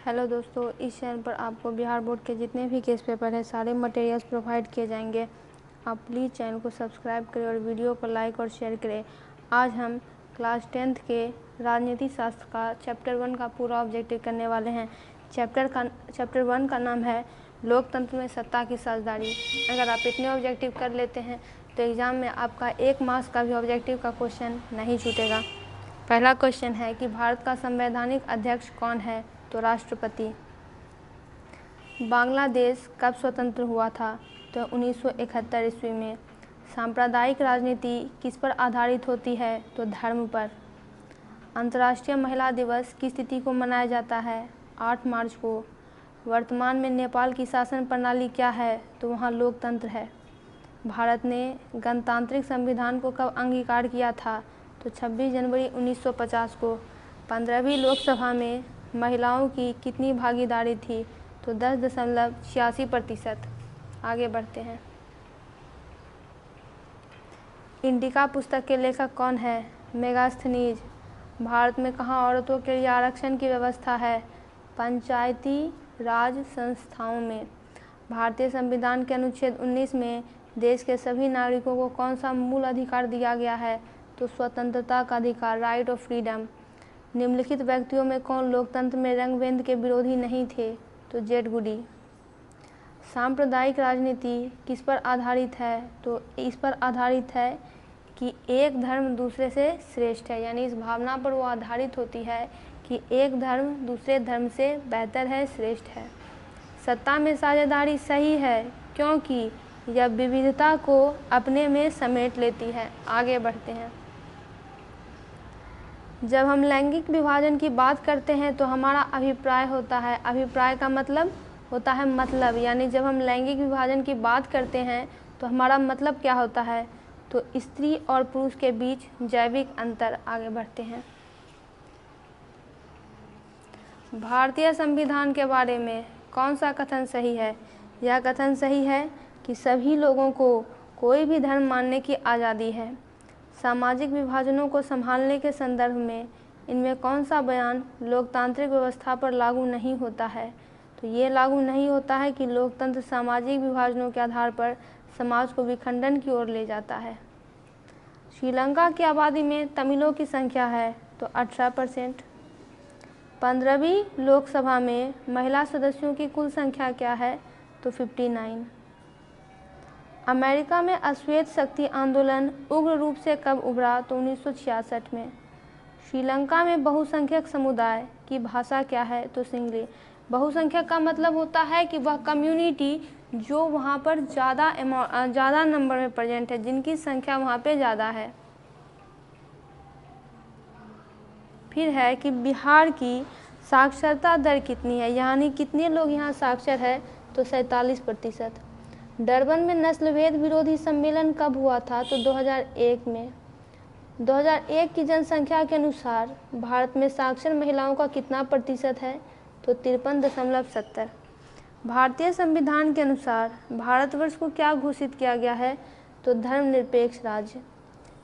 Hello दोस्तों, इस channel पर आपको बिहार बोर्ड के जितने भी केस पेपर हैं सारे मटेरियल्स प्रोवाइड किए जाएंगे। आप प्लीज़ चैनल को सब्सक्राइब करें और वीडियो को लाइक और शेयर करें। आज हम क्लास 10th के राजनीति शास्त्र का चैप्टर 1 का पूरा ऑब्जेक्टिव करने वाले हैं। चैप्टर 1 का नाम है लोकतंत्र में सत्ता की साझेदारी। अगर आप इतने ऑब्जेक्टिव कर लेते हैं तो एग्ज़ाम में आपका 1 मार्क्स का भी ऑब्जेक्टिव का क्वेश्चन नहीं छूटेगा। पहला क्वेश्चन है कि भारत का संवैधानिक अध्यक्ष कौन है? तो राष्ट्रपति। बांग्लादेश कब स्वतंत्र हुआ था? तो 1971 ईस्वी में। सांप्रदायिक राजनीति किस पर आधारित होती है? तो धर्म पर। अंतर्राष्ट्रीय महिला दिवस किस तिथि को मनाया जाता है? 8 मार्च को। वर्तमान में नेपाल की शासन प्रणाली क्या है? तो वहाँ लोकतंत्र है। भारत ने गणतांत्रिक संविधान को कब अंगीकार किया था? तो 26 जनवरी 1950 को। 15वीं लोकसभा में महिलाओं की कितनी भागीदारी थी? तो 10.86%। आगे बढ़ते हैं। इंडिका पुस्तक के लेखक कौन है? मेगास्थनीज। भारत में कहाँ औरतों के लिए आरक्षण की व्यवस्था है? पंचायती राज संस्थाओं में। भारतीय संविधान के अनुच्छेद 19 में देश के सभी नागरिकों को कौन सा मूल अधिकार दिया गया है? तो स्वतंत्रता का अधिकार, राइट ऑफ फ्रीडम। निम्नलिखित व्यक्तियों में कौन लोकतंत्र में रंग-भेद के विरोधी नहीं थे? तो जेड गुडी। सांप्रदायिक राजनीति किस पर आधारित है? तो इस पर आधारित है कि एक धर्म दूसरे से श्रेष्ठ है, यानी इस भावना पर वो आधारित होती है कि एक धर्म दूसरे धर्म से बेहतर है, श्रेष्ठ है। सत्ता में साझेदारी सही है क्योंकि यह विविधता को अपने में समेट लेती है। आगे बढ़ते हैं। जब हम लैंगिक विभाजन की बात करते हैं तो हमारा अभिप्राय होता है, अभिप्राय का मतलब होता है मतलब, यानी जब हम लैंगिक विभाजन की बात करते हैं तो हमारा मतलब क्या होता है? तो स्त्री और पुरुष के बीच जैविक अंतर। आगे बढ़ते हैं। भारतीय संविधान के बारे में कौन सा कथन सही है? यह कथन सही है कि सभी लोगों को कोई भी धर्म मानने की आज़ादी है। सामाजिक विभाजनों को संभालने के संदर्भ में इनमें कौन सा बयान लोकतांत्रिक व्यवस्था पर लागू नहीं होता है? तो ये लागू नहीं होता है कि लोकतंत्र सामाजिक विभाजनों के आधार पर समाज को विखंडन की ओर ले जाता है। श्रीलंका की आबादी में तमिलों की संख्या है? तो 18%। 15वीं लोकसभा में महिला सदस्यों की कुल संख्या क्या है? तो 59। अमेरिका में अश्वेत शक्ति आंदोलन उग्र रूप से कब उभरा? तो 1966 में। श्रीलंका में बहुसंख्यक समुदाय की भाषा क्या है? तो सिंगली। बहुसंख्यक का मतलब होता है कि वह कम्युनिटी जो वहाँ पर ज़्यादा नंबर में प्रेजेंट है, जिनकी संख्या वहाँ पे ज़्यादा है। फिर है कि बिहार की साक्षरता दर कितनी है, यानी कितने लोग यहाँ साक्षर है? तो 47%। डरबन में नस्लभेद विरोधी सम्मेलन कब हुआ था? तो 2001 में। 2001 की जनसंख्या के अनुसार भारत में साक्षर महिलाओं का कितना प्रतिशत है? तो 53.70। भारतीय संविधान के अनुसार भारतवर्ष को क्या घोषित किया गया है? तो धर्मनिरपेक्ष राज्य।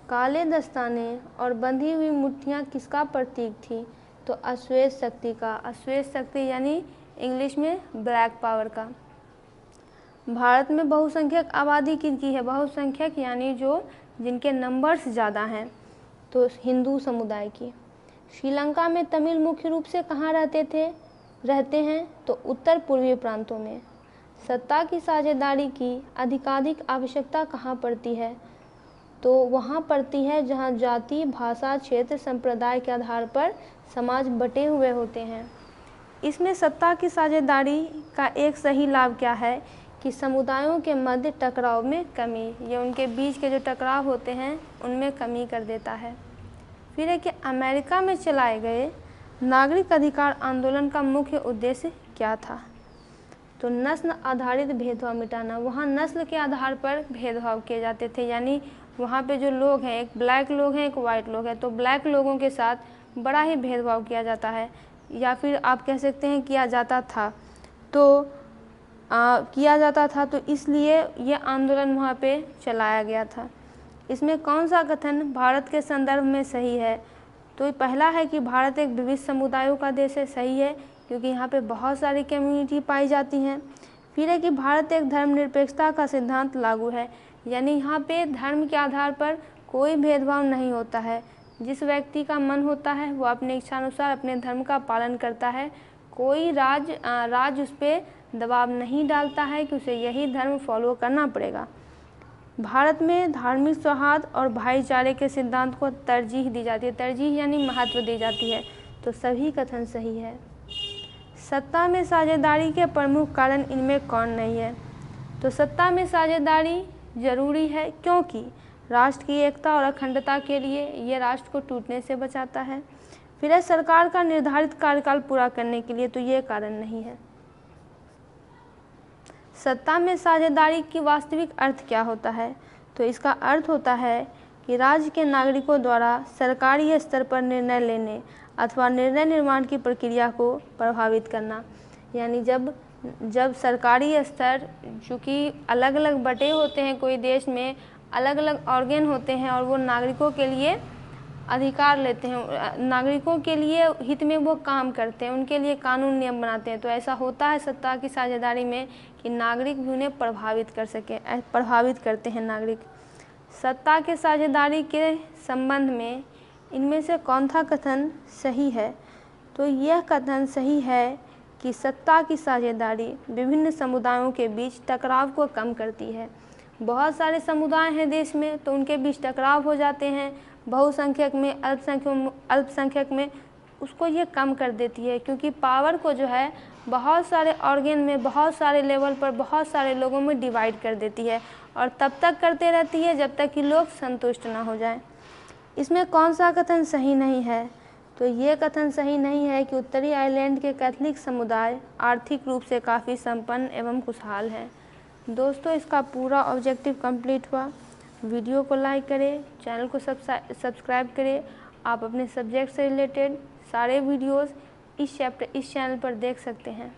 काले दस्ताने और बंधी हुई मुट्ठियाँ किसका प्रतीक थी? तो अश्वेत शक्ति का। अश्वेत शक्ति यानी इंग्लिश में ब्लैक पावर का। भारत में बहुसंख्यक आबादी किनकी है? बहुसंख्यक यानी जो जिनके नंबर्स ज़्यादा हैं, तो हिंदू समुदाय की। श्रीलंका में तमिल मुख्य रूप से कहाँ रहते हैं? तो उत्तर पूर्वी प्रांतों में। सत्ता की साझेदारी की अधिकाधिक आवश्यकता कहाँ पड़ती है? तो वहाँ पड़ती है जहाँ जाति, भाषा, क्षेत्र, संप्रदाय के आधार पर समाज बटे हुए होते हैं। इसमें सत्ता की साझेदारी का एक सही लाभ क्या है कि समुदायों के मध्य टकराव में कमी, ये उनके बीच के जो टकराव होते हैं उनमें कमी कर देता है। फिर है कि अमेरिका में चलाए गए नागरिक अधिकार आंदोलन का मुख्य उद्देश्य क्या था? तो नस्ल आधारित भेदभाव मिटाना। वहाँ नस्ल के आधार पर भेदभाव किए जाते थे, यानी वहाँ पे जो लोग हैं, एक ब्लैक लोग हैं, एक वाइट लोग हैं, तो ब्लैक लोगों के साथ बड़ा ही भेदभाव किया जाता है, या फिर आप कह सकते हैं किया जाता था। तो इसलिए ये आंदोलन वहाँ पे चलाया गया था। इसमें कौन सा कथन भारत के संदर्भ में सही है? तो पहला है कि भारत एक विविध समुदायों का देश है, सही है, क्योंकि यहाँ पे बहुत सारी कम्युनिटी पाई जाती हैं। फिर है कि भारत एक धर्मनिरपेक्षता का सिद्धांत लागू है, यानी यहाँ पे धर्म के आधार पर कोई भेदभाव नहीं होता है। जिस व्यक्ति का मन होता है वो अपने इच्छानुसार अपने धर्म का पालन करता है। कोई राज उस पर दबाव नहीं डालता है कि उसे यही धर्म फॉलो करना पड़ेगा। भारत में धार्मिक सौहार्द और भाईचारे के सिद्धांत को तरजीह दी जाती है। तरजीह यानी महत्व दी जाती है, तो सभी कथन सही है। सत्ता में साझेदारी के प्रमुख कारण इनमें कौन नहीं है? तो सत्ता में साझेदारी जरूरी है क्योंकि राष्ट्र की एकता और अखंडता के लिए ये राष्ट्र को टूटने से बचाता है। फिर है सरकार का निर्धारित कार्यकाल पूरा करने के लिए, तो ये कारण नहीं है। सत्ता में साझेदारी की वास्तविक अर्थ क्या होता है? तो इसका अर्थ होता है कि राज्य के नागरिकों द्वारा सरकारी स्तर पर निर्णय लेने अथवा निर्णय निर्माण की प्रक्रिया को प्रभावित करना। यानी जब सरकारी स्तर, चूँकि अलग अलग बटे होते हैं, कोई देश में अलग अलग ऑर्गेन होते हैं और वो नागरिकों के लिए अधिकार लेते हैं, नागरिकों के लिए हित में वो काम करते हैं, उनके लिए कानून नियम बनाते हैं। तो ऐसा होता है सत्ता की साझेदारी में कि नागरिक भी उन्हें प्रभावित कर सकें, प्रभावित करते हैं नागरिक। सत्ता के साझेदारी के संबंध में इनमें से कौन सा कथन सही है? तो यह कथन सही है कि सत्ता की साझेदारी विभिन्न समुदायों के बीच टकराव को कम करती है। बहुत सारे समुदाय हैं देश में, तो उनके बीच टकराव हो जाते हैं, बहुसंख्यक में, अल्पसंख्यक में, उसको ये कम कर देती है, क्योंकि पावर को जो है बहुत सारे ऑर्गेन में, बहुत सारे लेवल पर, बहुत सारे लोगों में डिवाइड कर देती है और तब तक करते रहती है जब तक कि लोग संतुष्ट ना हो जाएं। इसमें कौन सा कथन सही नहीं है? तो ये कथन सही नहीं है कि उत्तरी आयरलैंड के कैथोलिक समुदाय आर्थिक रूप से काफ़ी संपन्न एवं खुशहाल है। दोस्तों, इसका पूरा ऑब्जेक्टिव कंप्लीट हुआ। वीडियो को लाइक करें, चैनल को सब्सक्राइब करें। आप अपने सब्जेक्ट से रिलेटेड सारे वीडियोस इस चैनल पर देख सकते हैं।